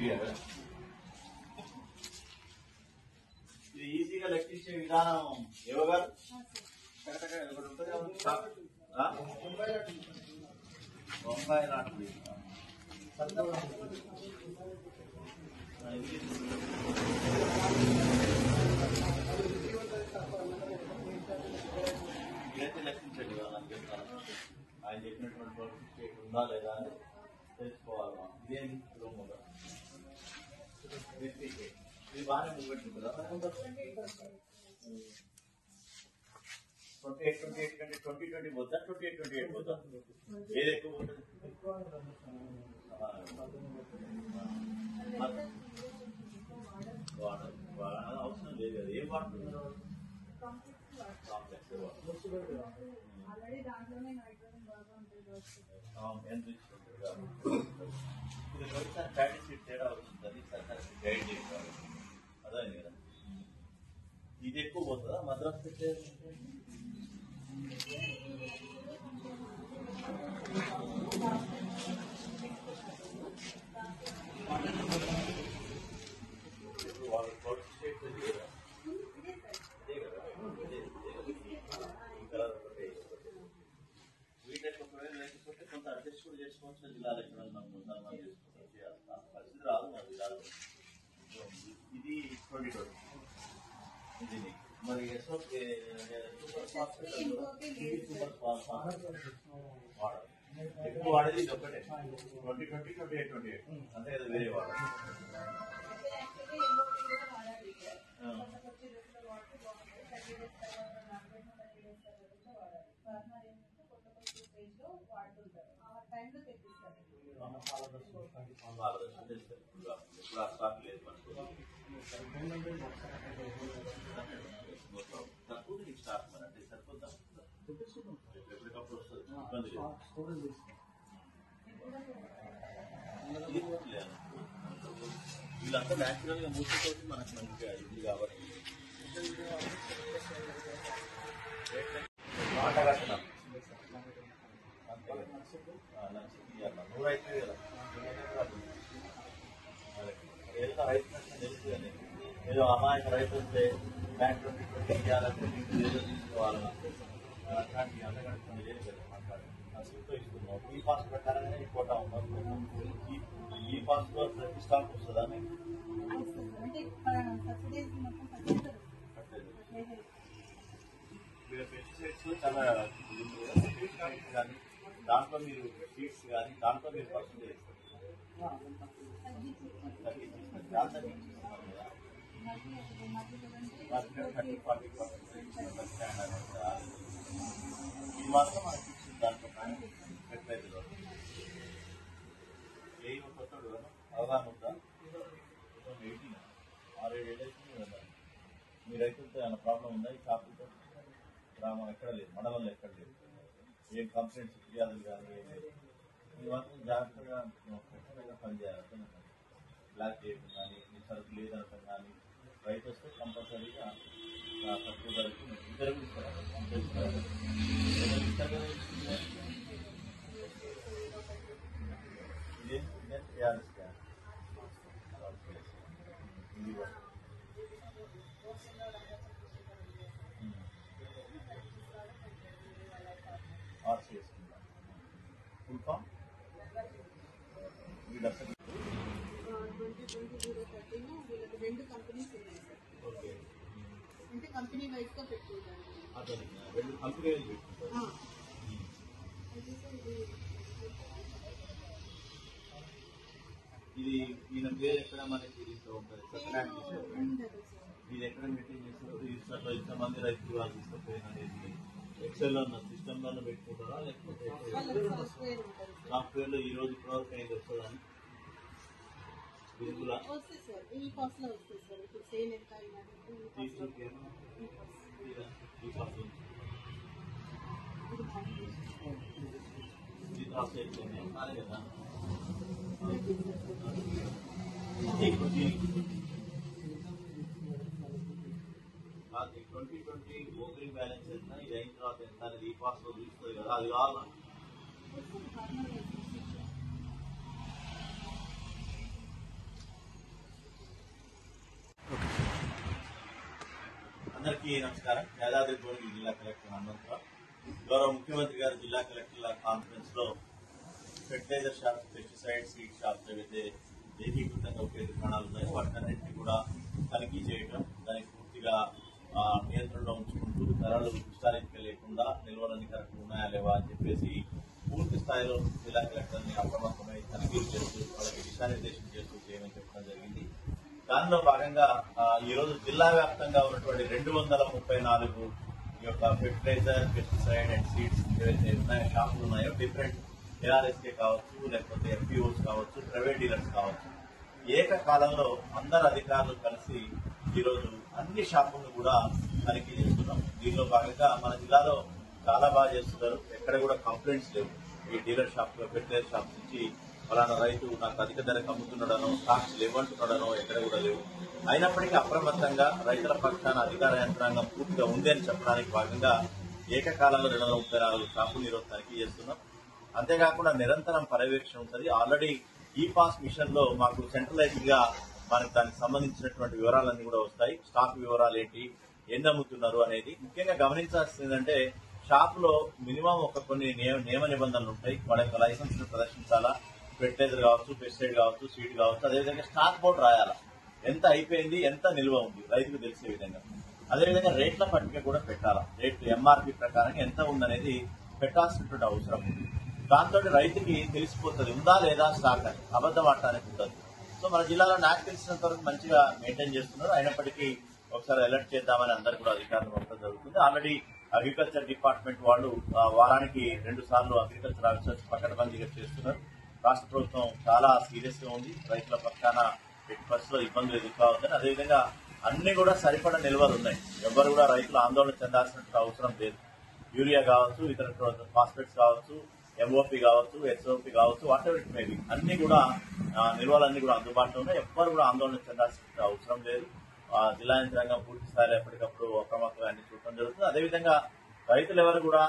ఇది ఈజీగా లెక్కించే విధానం ఇవ్వగారు బొంబాయి లాంటిది ఇదైతే లెక్కించండి వాళ్ళని చెప్తాను. ఆయన చెప్పినటువంటి సర్టిఫికేట్ ఉందా లేదా అని తెలుసుకోవాలి. ఇదేంటి రూముగా ఇది బాగానే మూమెంట్ కదా. 2020 పోతా 2028 పోతా ఏది ఎక్కువ ఉంటుంది? అవసరం లేదు కదా. ఏం వాడుతున్నారు? తేడా వస్తుంది. గైడ్ చేయాలి అదే కదా. ఇది ఎక్కువ పోతుందా మద్రాసు పెట్టేది? వాళ్ళు స్టేట్ కదా వీటికి ఒకవేళ లేకపోతే కొంత అడ్జస్ట్ కూడా చేసుకోవచ్చు. జిల్లాలో ఎక్కడ చేసుకోవచ్చు, చేయాల్సిన పరిస్థితి రాదు మన జిల్లాలో. ఇది 2020 ఇది మరి ఎక్కువ వాడేది ఇది ఒకటే 2020, 2028 అంతే కదా. వేరే వాడాలి తక్కువ స్టార్ట్ మరి అంటే సరిపోతా ఎప్పటికప్పుడు వస్తుంది. ఇబ్బంది లేదు. వీళ్ళంతా న్యాచురల్ గా మూర్తితోటి మనకు మంచిగా ఇది కాబట్టి మాట కట్టినాం నూరు అవుతుంది కదా. ఏదో రైతు నష్టం తెలుసు కానీ ఏదో అమాయక రైతు ఉంటే బ్యాంక్ 2020 ఇవ్వాలంటే ఏదో తీసుకోవాలన్నా అట్లాంటి అంతకంటే లేదు కదా. మాట్లాడి అసలుతో ఇస్తున్నాం. ఈ పాస్ ప్రకారంగానే ఈ కోటా ఉన్నాం. ఈ పాస్ లో ప్రతి స్టాక్ వస్తుందా మీకు? పెస్టిసైడ్స్ చాలా కానీ దాంట్లో మీరు సీడ్స్ కానీ దాంట్లో మీరు పర్సెంటేజ్ ఇది మాత్రం మనకి ఇచ్చింది. దాంట్లో కానీ ఫెర్టిలైజర్ ఏ కొత్తడు అవగాహన ఉందా? 18 6-7 ఏళ్ళు అవుతుంది కదా. మీ రైతులతో ఏమైనా ప్రాబ్లం ఉందా? ఈ కాపులతో గ్రామం ఎక్కడ లేదు, మండలంలో ఎక్కడ లేదు. ఏం కంప్లైంట్స్ ఫిర్యాదులు కానీ ఏం లేదు. ఇది మాత్రం జాగ్రత్తగా పనిచేయాలి. బ్లాక్ చేయడం కానీ మీ సరుకు లేదనటం కానీ రైతు వస్తే కంపల్సరీగా తక్కువ ధరకి ఇద్దరు ఇస్తారు. ఇస్తారు కదా. ఇదేం చేయాలి ఇది ఆర్సీ వేసుకుందాం. ఫుల్ ఫామ్ వీళ్ళకి 2020-013 వీళ్ళకి 2 కంపెనీస్ ఉన్నాయి సార్. ఓకే అంటే కంపెనీ వైజ్ గా పెట్టుకుంటారు. అదే 2 కంపెనీ వైజ్ పెట్టుకుంటారు. ఇది ఈయన పేరు ఎక్కడ మనకి ఇది ఎక్కడ మెయింటైన్ చేస్తారు? రిజిస్టర్లో ఇంతమంది రైతులు వాళ్ళు తీసుకుపోయినది ఎక్సెల్లో ఉన్న సిస్టంలో పెట్టుకుంటారా లేకపోతే సాఫ్ట్వేర్లో ఈ రోజు ఇప్పటివరకు అయింది వస్తుందా? కాలే కదా. అది 2020 ఓపెనింగ్ బ్యాలెన్స్ ఎంత, ఇది అయిన తర్వాత ఎంత అనేది ఈ పాస్ లో చూస్తుంది కదా. అది కావాలా? అందరికీ నమస్కారం. యాదాద్రి భువనగిరి జిల్లా కలెక్టర్ హనుమంతరావు. గౌరవ ముఖ్యమంత్రి గారు జిల్లా కలెక్టర్ల కాన్ఫరెన్స్ లో fertiliser shops, pesticide seed shops ఏవైతే ఏకీకృతంగా ఉపయోగ దుకాణాలు ఉన్నాయో వాటికన్నింటినీ కూడా తనిఖీ చేయడం, దానికి పూర్తిగా నియంత్రణలో ఉంచుకుంటూ ధరలు విస్తారించక లేకుండా నిల్వలన్నీ కరెక్ట్ ఉన్నాయా లేవా అని చెప్పేసి పూర్తి స్థాయిలో జిల్లా కలెక్టర్ని అప్రమత్తమై తనిఖీలు చేస్తూ వాళ్ళకి దిశానిర్దేశం చేస్తూ చేయమని చెప్పడం జరిగింది. దానిలో భాగంగా ఈ రోజు జిల్లా వ్యాప్తంగా ఉన్నటువంటి 234 ఈ యొక్క ఫెర్టిలైజర్, పెస్టిసైడ్ అండ్ సీడ్స్ ఏవైతే ఉన్నాయో షాపులు ఉన్నాయో డిఫరెంట్ ఏఆర్ఎస్కే కావచ్చు, లేకపోతే ఎఫ్పిఓస్ కావచ్చు, ప్రైవేట్ డీలర్స్ కావచ్చు, ఏకకాలంలో అందరు అధికారులు కలిసి ఈరోజు అన్ని షాపులను కూడా తనిఖీ చేస్తున్నాం. దీనిలో భాగంగా మన జిల్లాలో చాలా బాగా చేస్తున్నారు. ఎక్కడ కూడా కంప్లైంట్స్ లేవు. ఈ డీలర్ షాప్, ఫెర్టిలైజర్ షాప్స్ నుంచి ఫలానా రైతు నాకు అధిక ధరకు అమ్ముతున్నాడనో, స్టాక్స్ లేవంటున్నాడనో ఎక్కడ కూడా లేవు. అయినప్పటికీ అప్రమత్తంగా రైతుల పక్షాన అధికార యంత్రాంగం పూర్తిగా ఉంది అని చెప్పడానికి భాగంగా ఏకకాలంలో 234 షాపులు ఈరోజు తనిఖీ చేస్తున్నాం. అంతేకాకుండా నిరంతరం పర్యవేక్షణ ఉంటుంది. ఆల్రెడీ ఈ పాస్ మిషన్ లో మాకు సెంట్రలైజ్డ్ గా మనకు దానికి సంబంధించినటువంటి వివరాలన్నీ కూడా వస్తాయి. స్టాక్ వివరాలు ఏంటి, ఎన్ని అమ్ముతున్నారు అనేది. ముఖ్యంగా గమనించాల్సిందంటే షాప్ లో మినిమం కొన్ని నియమ నిబంధనలు ఉంటాయి. వాళ్ళ యొక్క లైసెన్స్ ను ప్రదర్శించాలా, ఫెర్టిలైజర్ కావచ్చు, పెస్టిసైడ్ కావచ్చు, సీడ్ కావచ్చు. అదేవిధంగా స్టాక్ బోర్డు రాయాలా, ఎంత అయిపోయింది, ఎంత నిల్వ ఉంది రైతుకు తెలిసే విధంగా. అదేవిధంగా రేట్ల పట్టిక కూడా పెట్టాలా, రేట్లు ఎంఆర్పి ప్రకారం ఎంత ఉందనేది పెట్టాల్సినటువంటి అవసరం ఉంది. దాంతో రైతుకి తెలిసిపోతుంది ఉందా లేదా స్టాక్ అని, అబద్ధం ఆడటానికి ఉంటుంది. సో మన జిల్లాలో నాకు తెలిసినంత వరకు మంచిగా మెయింటైన్ చేస్తున్నారు. అయినప్పటికీ ఒకసారి అలర్ట్ చేద్దామని అందరూ కూడా అధికారులు పంపడం జరుగుతుంది. ఆల్రెడీ అగ్రికల్చర్ డిపార్ట్మెంట్ వాళ్ళు వారానికి 2 సార్లు అగ్రికల్చర్ ఆఫీసర్స్ పకడ్బందీగా చేస్తున్నారు. రాష్ట్ర ప్రభుత్వం చాలా సీరియస్ గా ఉంది. రైతుల పక్షాన ఎట్టి పరిస్థితుల్లో ఇబ్బందులు ఎదుర్కోవద్దని, అదేవిధంగా అన్ని కూడా సరిపడ నిల్వలు ఉన్నాయి. ఎవరు కూడా రైతులు ఆందోళన చెందాల్సిన అవసరం లేదు. యూరియా కావచ్చు, ఇతర ఫాస్ఫేట్స్ కావచ్చు, ఎంఓపి కావచ్చు, ఎస్ఓపి కావచ్చు, వాటర్ ఇట్ మేబీ అన్ని కూడా నిల్వలన్నీ కూడా అందుబాటులో ఉన్నాయి. ఎవ్వరు కూడా ఆందోళన చెందాల్సిన అవసరం లేదు. జిల్లా యంత్రాంగం పూర్తి స్థాయిలో ఎప్పటికప్పుడు అప్రమత్తంగా అన్ని చూడటం జరుగుతుంది. అదేవిధంగా రైతులు ఎవరు కూడా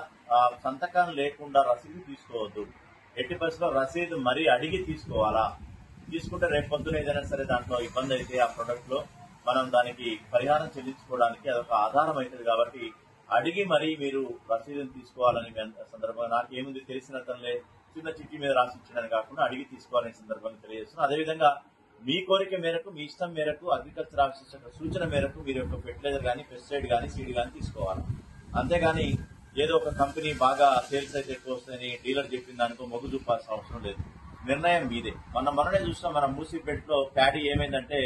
సంతకం లేకుండా రసీదు తీసుకోవద్దు. ఎట్టి పరిస్థితుల్లో రసీదు మరీ అడిగి తీసుకోవాలా. తీసుకుంటే రేపు పొద్దున ఏదైనా సరే దాంట్లో ఇబ్బంది అయితే ఆ ప్రొడక్ట్ లో మనం దానికి పరిహారం చెల్లించుకోవడానికి అదొక ఆధారం అవుతుంది. కాబట్టి అడిగి మరీ మీరు రసీదును తీసుకోవాలని సందర్భంగా నాకేముంది తెలిసినతలే చిన్న చిట్టి మీద రాసి ఇచ్చడానికి కాకుండా అడిగి తీసుకోవాలనే సందర్భంగా తెలియజేస్తున్నాను. అదేవిధంగా మీ కోరిక మేరకు, మీ ఇష్టం మేరకు, అగ్రికల్చర్ ఆఫీసర్స్ యొక్క సూచన మేరకు మీరు యొక్క ఫెర్టిలైజర్ కానీ, పెస్టిసైడ్ కానీ, సీడ్ కానీ తీసుకోవాలి. అంతేగాని ఏదో ఒక కంపెనీ బాగా సేల్స్ అయితే ఎక్కువ వస్తాయని డీలర్ చెప్పిన దానికో మొగ్గు చూపాల్సిన అవసరం లేదు. నిర్ణయం మీదే. మొన్ననే చూసినా మన మూసీపేటలో ప్యాడీ ఏమైందంటే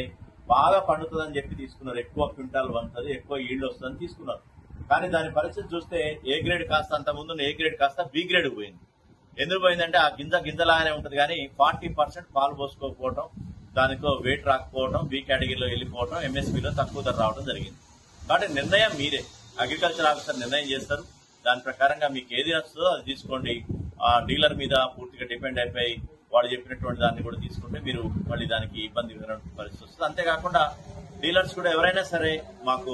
బాగా పండుతుందని చెప్పి తీసుకున్నారు. ఎక్కువ క్వింటాల్ వంతుంది, ఎక్కువ ఈల్డ్ వస్తుందని తీసుకున్నారు. కానీ దాని పరిస్థితి చూస్తే ఏ గ్రేడ్ కాస్త అంత ముందు ఏ గ్రేడ్ కాస్త బి గ్రేడ్ పోయింది. ఎందుకు పోయిందంటే ఆ గింజలాగానే ఉంటుంది కానీ 40% పాలు పోసుకోకపోవడం, దానితో వెయిట్ రాకపోవడం, బి కేటగిరీలో వెళ్ళిపోవడం, ఎంఎస్పీలో తక్కువ ధర రావడం జరిగింది. కాబట్టి నిర్ణయం మీదే. అగ్రికల్చర్ ఆఫీసర్ నిర్ణయం చేస్తారు. దాని ప్రకారంగా మీకు ఏది నచ్చుతుందో అది తీసుకోండి. ఆ డీలర్ మీద పూర్తిగా డిపెండ్ అయిపోయి వాడు చెప్పినటువంటి దాన్ని కూడా తీసుకుంటే మీరు మళ్ళీ దానికి ఇబ్బంది పరిస్థితి వస్తుంది. అంతేకాకుండా డీలర్స్ కూడా ఎవరైనా సరే మాకు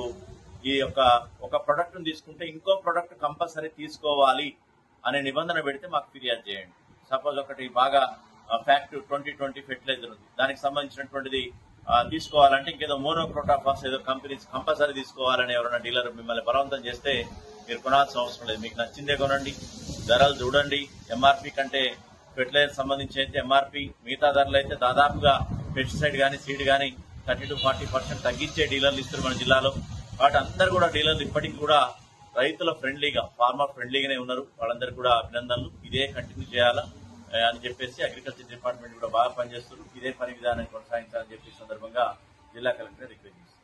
ఈ ఒక ప్రొడక్ట్ ను తీసుకుంటే ఇంకో ప్రొడక్ట్ కంపల్సరీ తీసుకోవాలి అనే నిబంధన పెడితే మాకు ఫిర్యాదు చేయండి. సపోజ్ ఒకటి బాగా ఫ్యాక్ట్ 2020 ఫెర్టిలైజర్ ఉంది, దానికి సంబంధించినటువంటిది తీసుకోవాలంటే ఇంకేదో మోనోక్రోటాఫాస్ ఏదో కంపెనీస్ కంపల్సరీ తీసుకోవాలని ఎవరైనా డీలర్ మిమ్మల్ని బలవంతం చేస్తే మీరు కొనాల్సిన అవసరం లేదు. మీకు నచ్చిందే కొనండి, ధరలు చూడండి. ఎంఆర్పి కంటే ఫెర్టిలైజర్ సంబంధించి అయితే ఎంఆర్పి, మిగతా ధరలు అయితే దాదాపుగా పెస్టిసైడ్ కానీ, సీడ్ కానీ 30 to 40% తగ్గించే డీలర్లు ఇస్తారు మన జిల్లాలో. కాబట్టి అందరు కూడా డీలర్లు ఇప్పటికీ కూడా రైతుల ఫ్రెండ్లీగా, ఫార్మర్ ఫ్రెండ్లీగానే ఉన్నారు. వాళ్ళందరూ కూడా అభినందనలు. ఇదే కంటిన్యూ చేయాలా అని చెప్పేసి అగ్రికల్చర్ డిపార్ట్మెంట్ కూడా బాగా పనిచేస్తున్నారు. ఇదే పని విధానాన్ని కొనసాగించాలని చెప్పి సందర్భంగా జిల్లా కలెక్టర్ రిక్వెస్ట్ చేస్తున్నారు.